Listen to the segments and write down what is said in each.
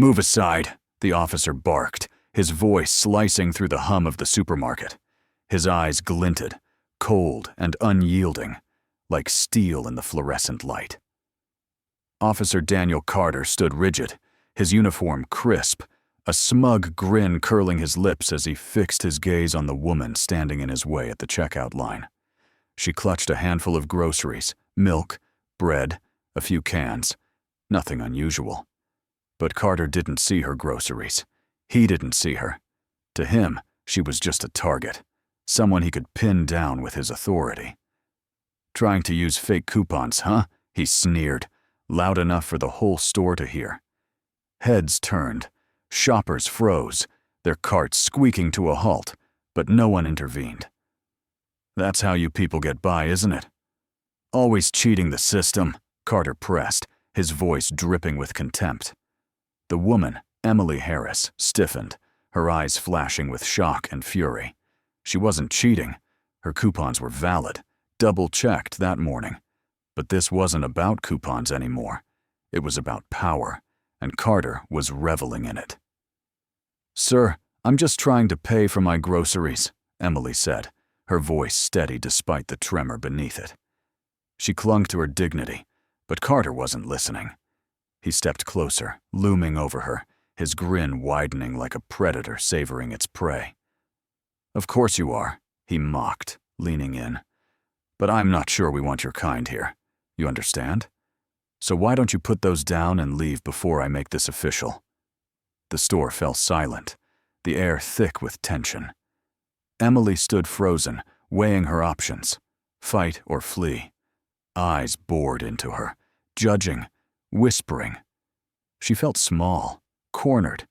"Move aside," the officer barked, his voice slicing through the hum of the supermarket. His eyes glinted, cold and unyielding, like steel in the fluorescent light. Officer Daniel Carter stood rigid, his uniform crisp, a smug grin curling his lips as he fixed his gaze on the woman standing in his way at the checkout line. She clutched a handful of groceries, milk, bread, a few cans. Nothing unusual. But Carter didn't see her groceries. He didn't see her. To him, she was just a target, someone he could pin down with his authority. "Trying to use fake coupons, huh?" he sneered, loud enough for the whole store to hear. Heads turned. Shoppers froze, their carts squeaking to a halt, but no one intervened. "That's how you people get by, isn't it?" "Always cheating the system," Carter pressed, his voice dripping with contempt. The woman, Emily Harris, stiffened, her eyes flashing with shock and fury. She wasn't cheating. Her coupons were valid, double-checked that morning. But this wasn't about coupons anymore. It was about power, and Carter was reveling in it. "Sir, I'm just trying to pay for my groceries," Emily said, her voice steady despite the tremor beneath it. She clung to her dignity, but Carter wasn't listening. He stepped closer, looming over her, his grin widening like a predator savoring its prey. "Of course you are," he mocked, leaning in. "But I'm not sure we want your kind here. You understand? So why don't you put those down and leave before I make this official?" The store fell silent, the air thick with tension. Emily stood frozen, weighing her options, fight or flee. Eyes bored into her, judging, whispering. She felt small, cornered,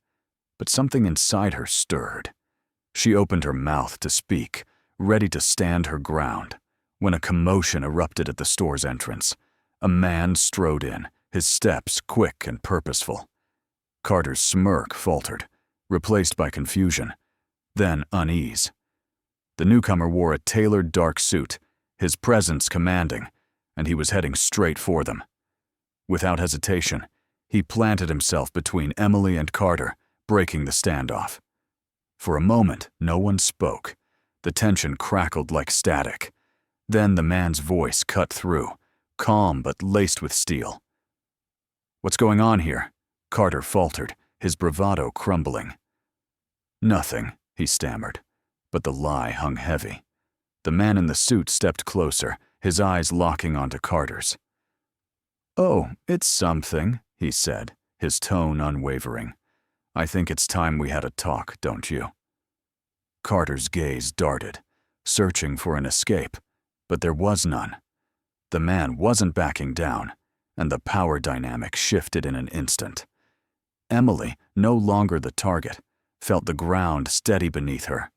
but something inside her stirred. She opened her mouth to speak, ready to stand her ground, when a commotion erupted at the store's entrance. A man strode in, his steps quick and purposeful. Carter's smirk faltered, replaced by confusion, then unease. The newcomer wore a tailored dark suit, his presence commanding, and he was heading straight for them. Without hesitation, he planted himself between Emily and Carter, breaking the standoff. For a moment, no one spoke. The tension crackled like static. Then the man's voice cut through, calm but laced with steel. "What's going on here?" Carter faltered, his bravado crumbling. "Nothing," he stammered, but the lie hung heavy. The man in the suit stepped closer, his eyes locking onto Carter's. "Oh, it's something," he said, his tone unwavering. "I think it's time we had a talk, don't you?" Carter's gaze darted, searching for an escape, but there was none. The man wasn't backing down, and the power dynamic shifted in an instant. Emily, no longer the target, felt the ground steady beneath her.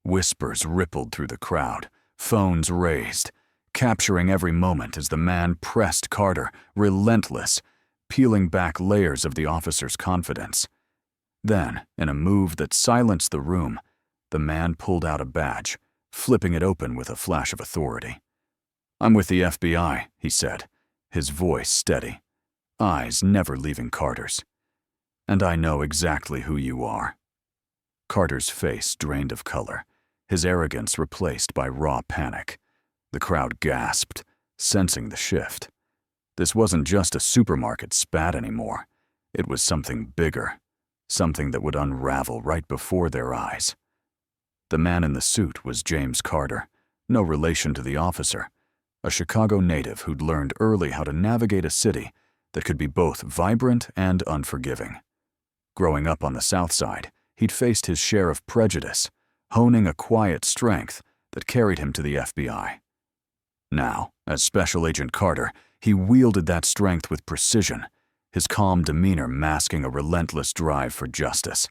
Whispers rippled through the crowd, phones raised, capturing every moment as the man pressed Carter, relentless, peeling back layers of the officer's confidence. Then, in a move that silenced the room, the man pulled out a badge, flipping it open with a flash of authority. "I'm with the FBI," he said, his voice steady, eyes never leaving Carter's. "And I know exactly who you are." Carter's face drained of color, his arrogance replaced by raw panic. The crowd gasped, sensing the shift. This wasn't just a supermarket spat anymore. It was something bigger, something that would unravel right before their eyes. The man in the suit was James Carter, no relation to the officer, a Chicago native who'd learned early how to navigate a city that could be both vibrant and unforgiving. Growing up on the South Side, he'd faced his share of prejudice, honing a quiet strength that carried him to the FBI. Now, as Special Agent Carter, he wielded that strength with precision, his calm demeanor masking a relentless drive for justice.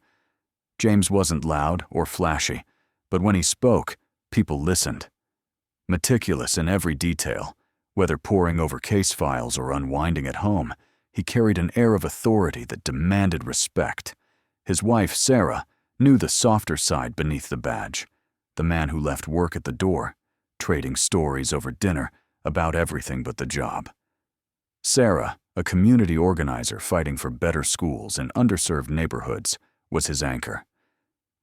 James wasn't loud or flashy, but when he spoke, people listened. Meticulous in every detail, whether poring over case files or unwinding at home, he carried an air of authority that demanded respect. His wife, Sarah, knew the softer side beneath the badge, the man who left work at the door, trading stories over dinner about everything but the job. Sarah, A community organizer fighting for better schools in underserved neighborhoods was his anchor.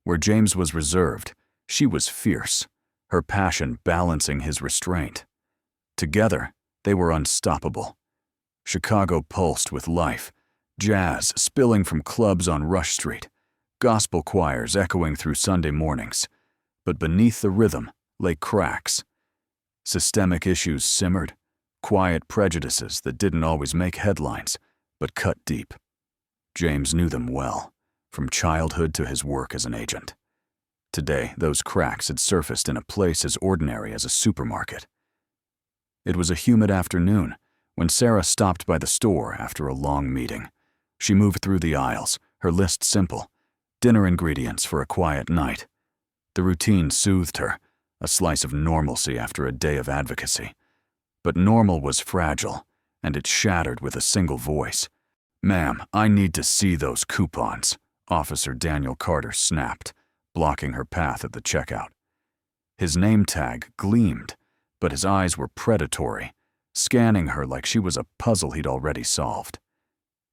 Where James was reserved, she was fierce, her passion balancing his restraint. Together, they were unstoppable. Chicago pulsed with life, jazz spilling from clubs on Rush Street, gospel choirs echoing through Sunday mornings. But beneath the rhythm lay cracks. Systemic issues simmered, quiet prejudices that didn't always make headlines, but cut deep. James knew them well, from childhood to his work as an agent. Today, those cracks had surfaced in a place as ordinary as a supermarket. It was a humid afternoon when Sarah stopped by the store after a long meeting. She moved through the aisles, her list simple: dinner ingredients for a quiet night. The routine soothed her, a slice of normalcy after a day of advocacy. But normal was fragile, and it shattered with a single voice. "Ma'am, I need to see those coupons," Officer Daniel Carter snapped, blocking her path at the checkout. His name tag gleamed, but his eyes were predatory, scanning her like she was a puzzle he'd already solved.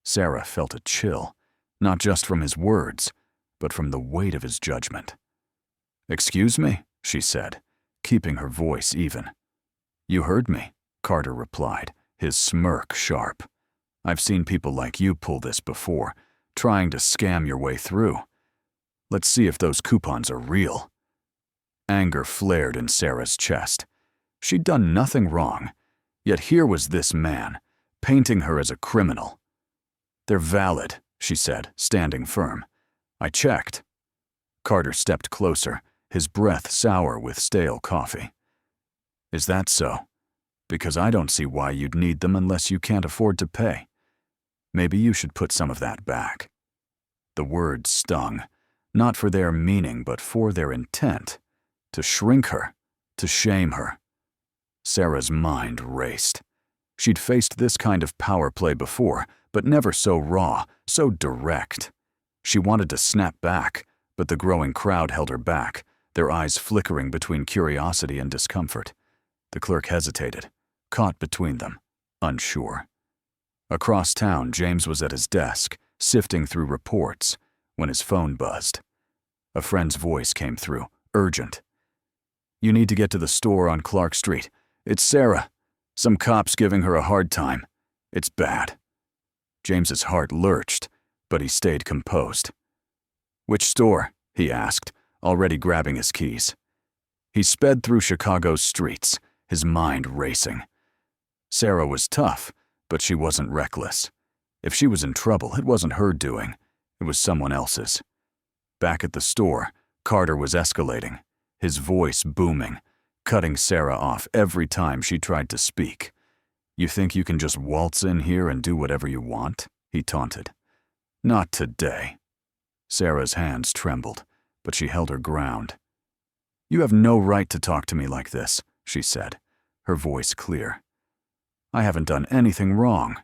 Sarah felt a chill, not just from his words, but from the weight of his judgment. "Excuse me," she said, keeping her voice even. "You heard me," Carter replied, his smirk sharp. "I've seen people like you pull this before, trying to scam your way through. Let's see if those coupons are real." Anger flared in Sarah's chest. She'd done nothing wrong, yet here was this man, painting her as a criminal. "They're valid," she said, standing firm. "I checked." Carter stepped closer, his breath sour with stale coffee. "Is that so? Because I don't see why you'd need them unless you can't afford to pay. Maybe you should put some of that back." The words stung, not for their meaning but for their intent, to shrink her, to shame her. Sarah's mind raced. She'd faced this kind of power play before, but never so raw, so direct. She wanted to snap back, but the growing crowd held her back, their eyes flickering between curiosity and discomfort. The clerk hesitated, caught between them, unsure. Across town, James was at his desk, sifting through reports, when his phone buzzed. A friend's voice came through, urgent. "You need to get to the store on Clark Street. It's Sarah. Some cop's giving her a hard time. It's bad." James's heart lurched, but he stayed composed. "Which store?" he asked, already grabbing his keys. He sped through Chicago's streets, his mind racing. Sarah was tough, but she wasn't reckless. If she was in trouble, it wasn't her doing. It was someone else's. Back at the store, Carter was escalating, his voice booming, cutting Sarah off every time she tried to speak. "You think you can just waltz in here and do whatever you want?" he taunted. "Not today." Sarah's hands trembled, but she held her ground. "You have no right to talk to me like this," she said, her voice clear. "I haven't done anything wrong."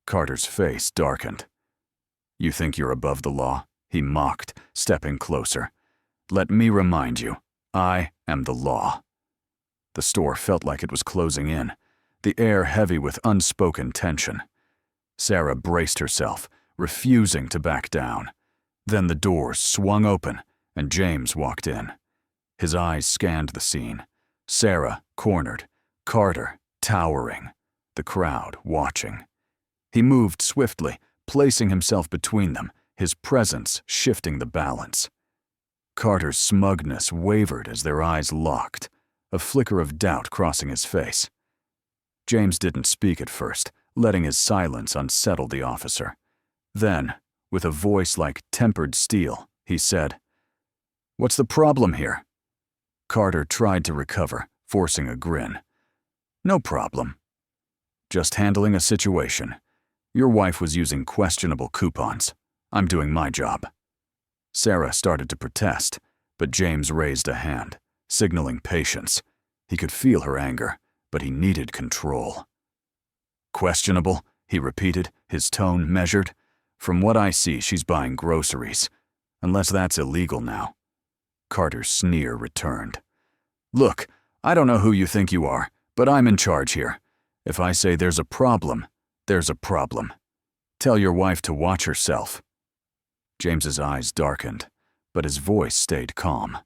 Carter's face darkened. "You think you're above the law?" he mocked, stepping closer. "Let me remind you, I am the law." The store felt like it was closing in, the air heavy with unspoken tension. Sarah braced herself, refusing to back down. Then the doors swung open, and James walked in. His eyes scanned the scene. Sarah cornered, Carter towering, the crowd watching. He moved swiftly, placing himself between them, his presence shifting the balance. Carter's smugness wavered as their eyes locked, a flicker of doubt crossing his face. James didn't speak at first, letting his silence unsettle the officer. Then, with a voice like tempered steel, he said, "What's the problem here?" Carter tried to recover, forcing a grin. "No problem. Just handling a situation. Your wife was using questionable coupons. I'm doing my job." Sarah started to protest, but James raised a hand, signaling patience. He could feel her anger, but he needed control. "Questionable," he repeated, his tone measured. "From what I see, she's buying groceries. Unless that's illegal now." Carter's sneer returned. "Look, I don't know who you think you are, but I'm in charge here. If I say there's a problem, There's a problem. Tell your wife to watch herself." James's eyes darkened, but his voice stayed calm.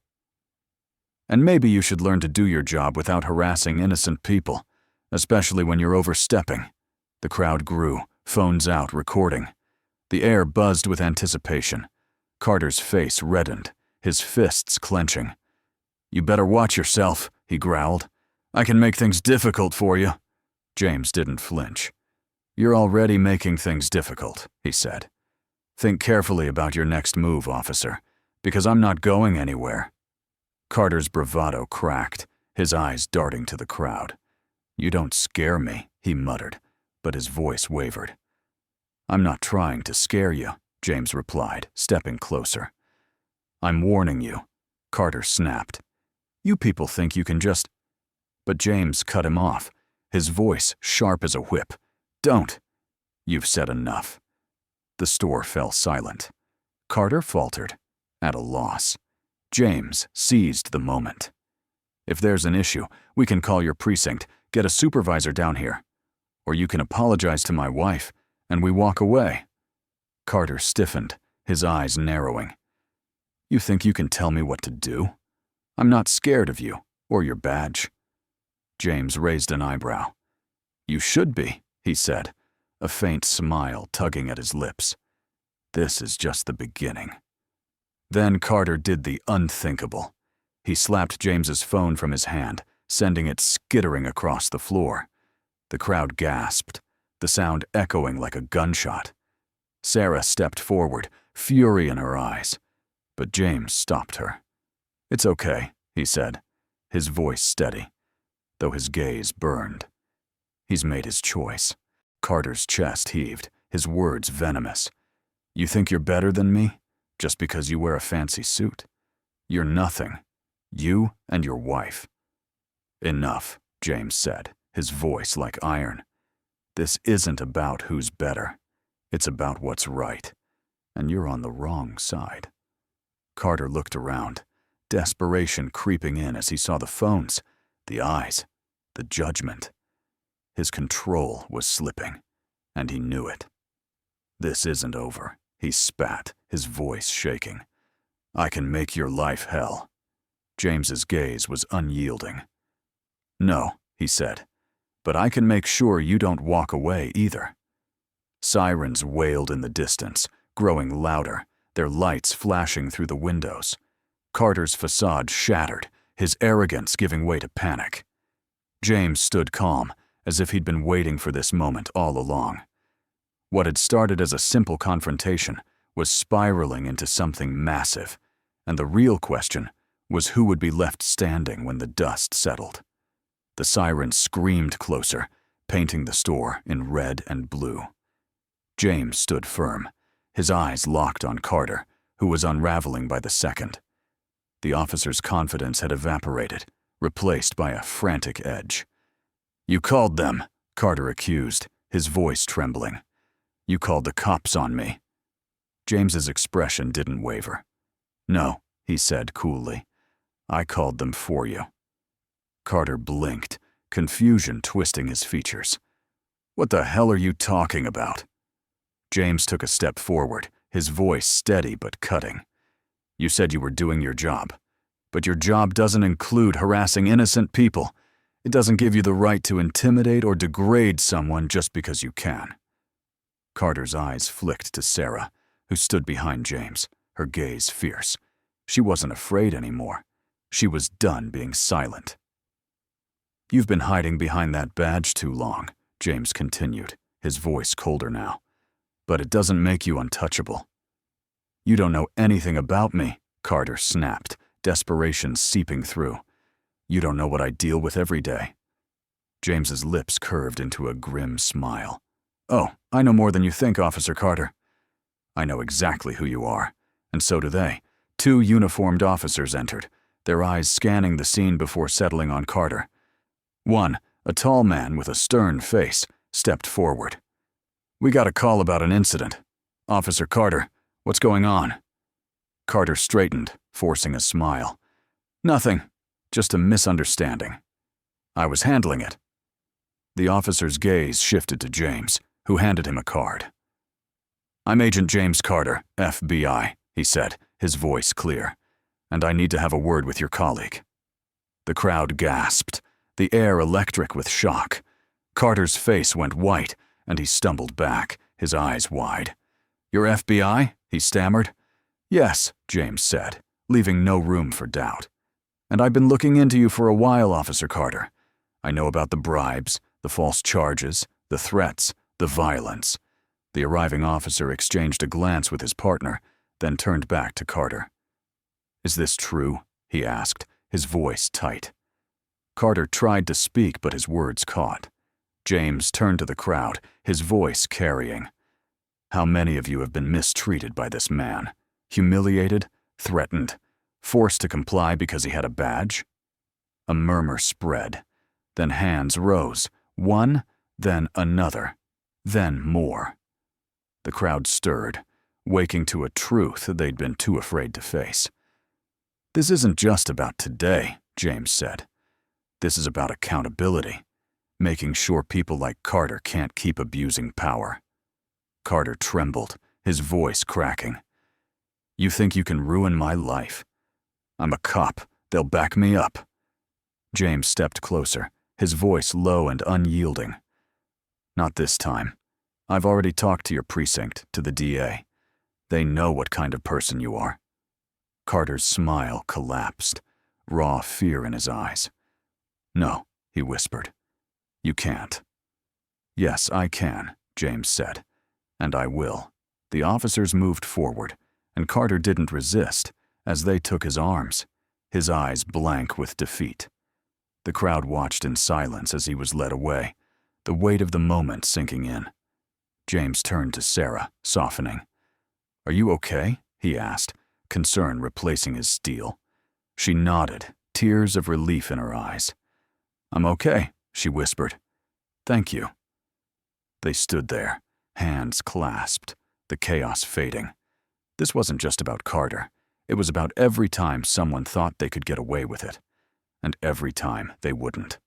"And maybe you should learn to do your job without harassing innocent people, especially when you're overstepping." The crowd grew, phones out, recording. The air buzzed with anticipation. Carter's face reddened, his fists clenching. "You better watch yourself," he growled. "I can make things difficult for you." James didn't flinch. "You're already making things difficult," he said. "Think carefully about your next move, officer, because I'm not going anywhere." Carter's bravado cracked, his eyes darting to the crowd. "You don't scare me," he muttered, but his voice wavered. "I'm not trying to scare you," James replied, stepping closer. "I'm warning you," Carter snapped. "You people think you can just—" But James cut him off, his voice sharp as a whip. "Don't. You've said enough." The store fell silent. Carter faltered, at a loss. James seized the moment. "If there's an issue, we can call your precinct, get a supervisor down here. Or you can apologize to my wife, and we walk away." Carter stiffened, his eyes narrowing. "You think you can tell me what to do? I'm not scared of you, or your badge." James raised an eyebrow. "You should be," he said, a faint smile tugging at his lips. "This is just the beginning." Then Carter did the unthinkable. He slapped James's phone from his hand, sending it skittering across the floor. The crowd gasped, the sound echoing like a gunshot. Sarah stepped forward, fury in her eyes, but James stopped her. "It's okay," he said, his voice steady, though his gaze burned. "He's made his choice." Carter's chest heaved, his words venomous. "You think you're better than me, just because you wear a fancy suit? You're nothing. You and your wife." "Enough," James said, his voice like iron. "This isn't about who's better. It's about what's right. And you're on the wrong side." Carter looked around, desperation creeping in as he saw the phones, the eyes, the judgment. His control was slipping, and he knew it. "This isn't over," he spat, his voice shaking. "I can make your life hell." James's gaze was unyielding. "No," he said, "but I can make sure you don't walk away either." Sirens wailed in the distance, growing louder, their lights flashing through the windows. Carter's facade shattered, his arrogance giving way to panic. James stood calm, as if he'd been waiting for this moment all along. What had started as a simple confrontation was spiraling into something massive, and the real question was who would be left standing when the dust settled. The sirens screamed closer, painting the store in red and blue. James stood firm, his eyes locked on Carter, who was unraveling by the second. The officer's confidence had evaporated, replaced by a frantic edge. "You called them," Carter accused, his voice trembling. "You called the cops on me." James's expression didn't waver. "No," he said coolly. "I called them for you." Carter blinked, confusion twisting his features. "What the hell are you talking about?" James took a step forward, his voice steady but cutting. "You said you were doing your job, but your job doesn't include harassing innocent people. It doesn't give you the right to intimidate or degrade someone just because you can." Carter's eyes flicked to Sarah, who stood behind James, her gaze fierce. She wasn't afraid anymore. She was done being silent. "You've been hiding behind that badge too long," James continued, his voice colder now. "But it doesn't make you untouchable." "You don't know anything about me," Carter snapped, desperation seeping through. "You don't know what I deal with every day." James's lips curved into a grim smile. "Oh, I know more than you think, Officer Carter." "I know exactly who you are, and so do they." Two uniformed officers entered, their eyes scanning the scene before settling on Carter. One, a tall man with a stern face, stepped forward. "We got a call about an incident. Officer Carter, what's going on?" Carter straightened, forcing a smile. "Nothing, just a misunderstanding. I was handling it." The officer's gaze shifted to James, who handed him a card. "I'm Agent James Carter, FBI," he said, his voice clear, "and I need to have a word with your colleague." The crowd gasped, the air electric with shock. Carter's face went white, and he stumbled back, his eyes wide. "You're FBI?" he stammered. "Yes," James said, leaving no room for doubt. "And I've been looking into you for a while, Officer Carter. I know about the bribes, the false charges, the threats, the violence." The arriving officer exchanged a glance with his partner, then turned back to Carter. "Is this true?" he asked, his voice tight. Carter tried to speak, but his words caught. James turned to the crowd, his voice carrying. "How many of you have been mistreated by this man? Humiliated? Threatened? Forced to comply because he had a badge?" A murmur spread. Then hands rose, one, then another, then more. The crowd stirred, waking to a truth they'd been too afraid to face. "This isn't just about today," James said. "This is about accountability, making sure people like Carter can't keep abusing power." Carter trembled, his voice cracking. "You think you can ruin my life? I'm a cop. They'll back me up." James stepped closer, his voice low and unyielding. "Not this time. I've already talked to your precinct, to the DA. They know what kind of person you are." Carter's smile collapsed, raw fear in his eyes. "No," he whispered. "You can't." "Yes, I can," James said. "And I will." The officers moved forward, and Carter didn't resist as they took his arms, his eyes blank with defeat. The crowd watched in silence as he was led away, the weight of the moment sinking in. James turned to Sarah, softening. "Are you okay?" he asked, concern replacing his steel. She nodded, tears of relief in her eyes. "I'm okay," she whispered. "Thank you." They stood there, hands clasped, the chaos fading. This wasn't just about Carter. It was about every time someone thought they could get away with it, and every time they wouldn't.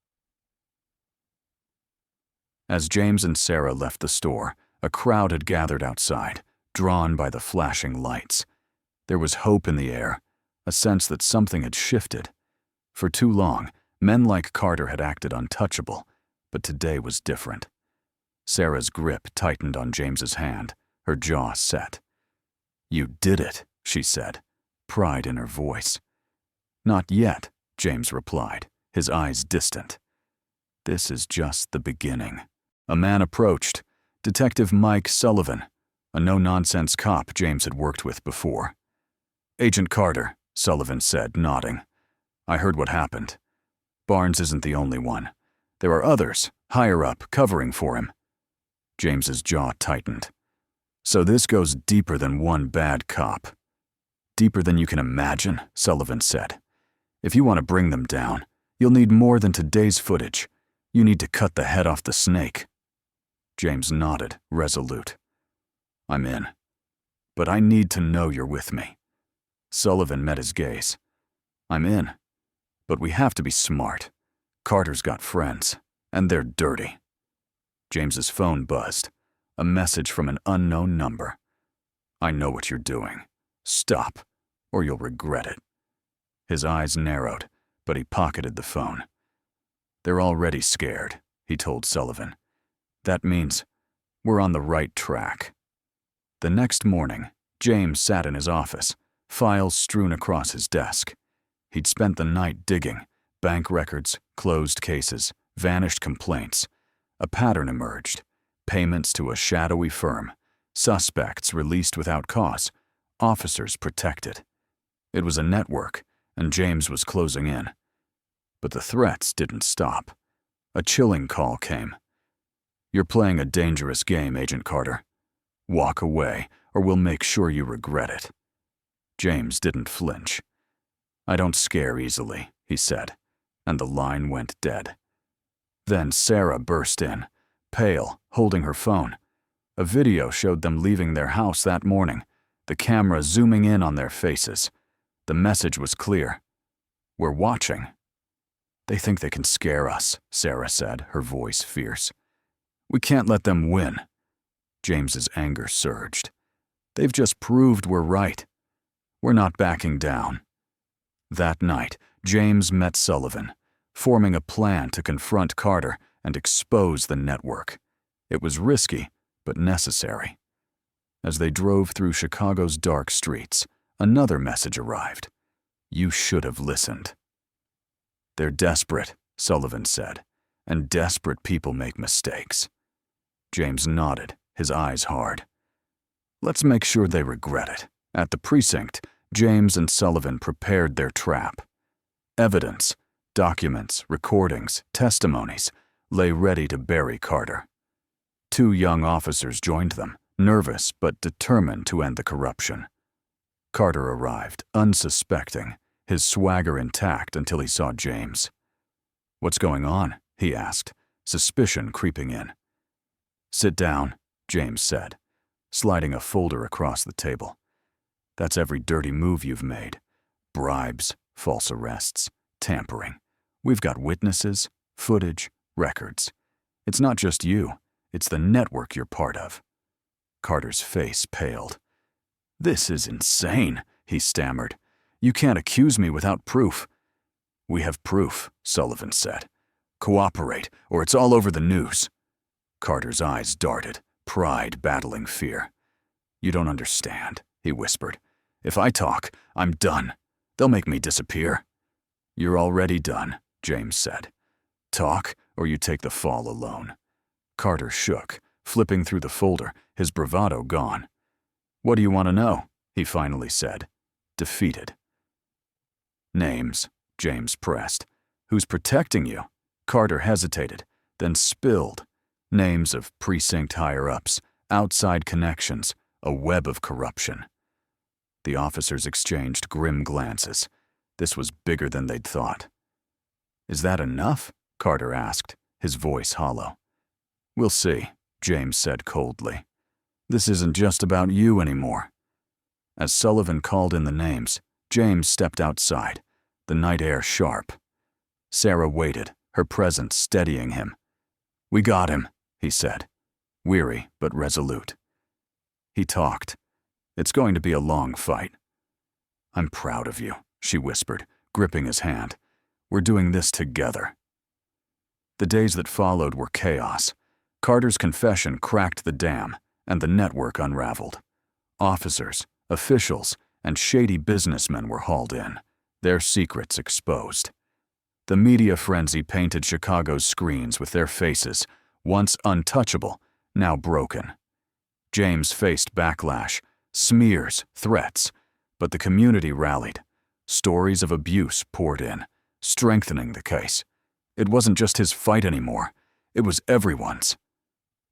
As James and Sarah left the store, a crowd had gathered outside, drawn by the flashing lights. There was hope in the air, a sense that something had shifted. For too long, men like Carter had acted untouchable, but today was different. Sarah's grip tightened on James's hand, her jaw set. "You did it," she said, pride in her voice. "Not yet," James replied, his eyes distant. "This is just the beginning." A man approached, Detective Mike Sullivan, a no-nonsense cop James had worked with before. "Agent Carter," Sullivan said, nodding. "I heard what happened. Barnes isn't the only one. There are others, higher up, covering for him." James's jaw tightened. "So this goes deeper than one bad cop." "Deeper than you can imagine," Sullivan said. "If you want to bring them down, you'll need more than today's footage. You need to cut the head off the snake." James nodded, resolute. "I'm in. But I need to know you're with me." Sullivan met his gaze. "I'm in. But we have to be smart. Carter's got friends, and they're dirty." James's phone buzzed. A message from an unknown number. "I know what you're doing. Stop, or you'll regret it." His eyes narrowed, but he pocketed the phone. "They're already scared," he told Sullivan. "That means we're on the right track." The next morning, James sat in his office, files strewn across his desk. He'd spent the night digging, bank records, closed cases, vanished complaints. A pattern emerged. Payments to a shadowy firm, suspects released without cause, officers protected. It was a network, and James was closing in. But the threats didn't stop. A chilling call came. "You're playing a dangerous game, Agent Carter. Walk away, or we'll make sure you regret it." James didn't flinch. "I don't scare easily," he said, and the line went dead. Then Sarah burst in, pale, holding her phone. A video showed them leaving their house that morning, the camera zooming in on their faces. The message was clear. "We're watching." "They think they can scare us," Sarah said, her voice fierce. "We can't let them win. James's anger surged. They've just proved we're right. We're not backing down. That night, James met Sullivan, forming a plan to confront Carter and expose the network. It was risky, but necessary. As they drove through Chicago's dark streets, another message arrived. You should have listened. They're desperate, Sullivan said, and desperate people make mistakes. James nodded, his eyes hard. Let's make sure they regret it. At the precinct, James and Sullivan prepared their trap. Evidence, documents, recordings, testimonies lay ready to bury Carter. 2 young officers joined them, nervous but determined to end the corruption. Carter arrived, unsuspecting, his swagger intact until he saw James. What's going on? He asked, suspicion creeping in. Sit down, James said, sliding a folder across the table. That's every dirty move you've made. Bribes, false arrests, tampering. We've got witnesses, footage, records. It's not just you, it's the network you're part of. Carter's face paled. This is insane, he stammered. You can't accuse me without proof. We have proof, Sullivan said. Cooperate, or it's all over the news. Carter's eyes darted, pride battling fear. You don't understand, he whispered. If I talk, I'm done. They'll make me disappear. You're already done, James said. Talk, or you take the fall alone. Carter shook, flipping through the folder, his bravado gone. What do you want to know? He finally said, defeated. Names, James pressed. Who's protecting you? Carter hesitated, then spilled. Names of precinct higher-ups, outside connections, a web of corruption. The officers exchanged grim glances. This was bigger than they'd thought. Is that enough? Carter asked, his voice hollow. We'll see, James said coldly. This isn't just about you anymore. As Sullivan called in the names, James stepped outside, the night air sharp. Sarah waited, her presence steadying him. We got him, he said, weary but resolute. He talked. It's going to be a long fight. I'm proud of you, she whispered, gripping his hand. We're doing this together. The days that followed were chaos. Carter's confession cracked the dam, and the network unraveled. Officers, officials, and shady businessmen were hauled in, their secrets exposed. The media frenzy painted Chicago's screens with their faces, once untouchable, now broken. James faced backlash, smears, threats, but the community rallied. Stories of abuse poured in, strengthening the case. It wasn't just his fight anymore, it was everyone's.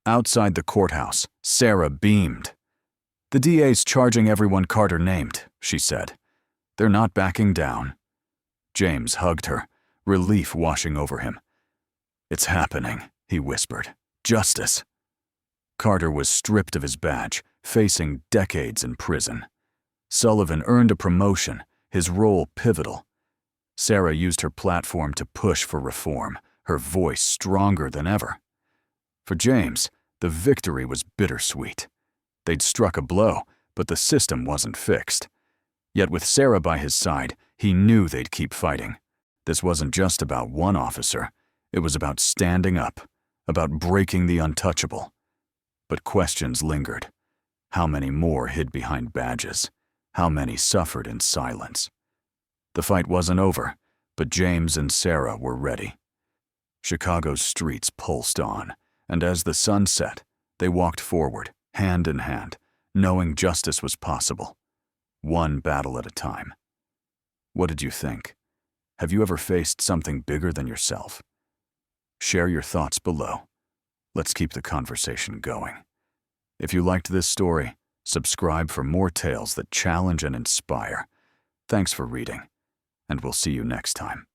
Outside the courthouse, Sarah beamed. The DA's charging everyone Carter named, she said. They're not backing down. James hugged her, relief washing over him. It's happening, he whispered. Justice. Carter was stripped of his badge, facing decades in prison. Sullivan earned a promotion, his role pivotal. Sarah used her platform to push for reform, her voice stronger than ever. For James, the victory was bittersweet. They'd struck a blow, but the system wasn't fixed. Yet with Sarah by his side, he knew they'd keep fighting. This wasn't just about one officer. It was about standing up, about breaking the untouchable. But questions lingered. How many more hid behind badges? How many suffered in silence? The fight wasn't over, but James and Sarah were ready. Chicago's streets pulsed on, and as the sun set, they walked forward, hand in hand, knowing justice was possible. One battle at a time. What did you think? Have you ever faced something bigger than yourself? Share your thoughts below. Let's keep the conversation going. If you liked this story, subscribe for more tales that challenge and inspire. Thanks for reading, and we'll see you next time.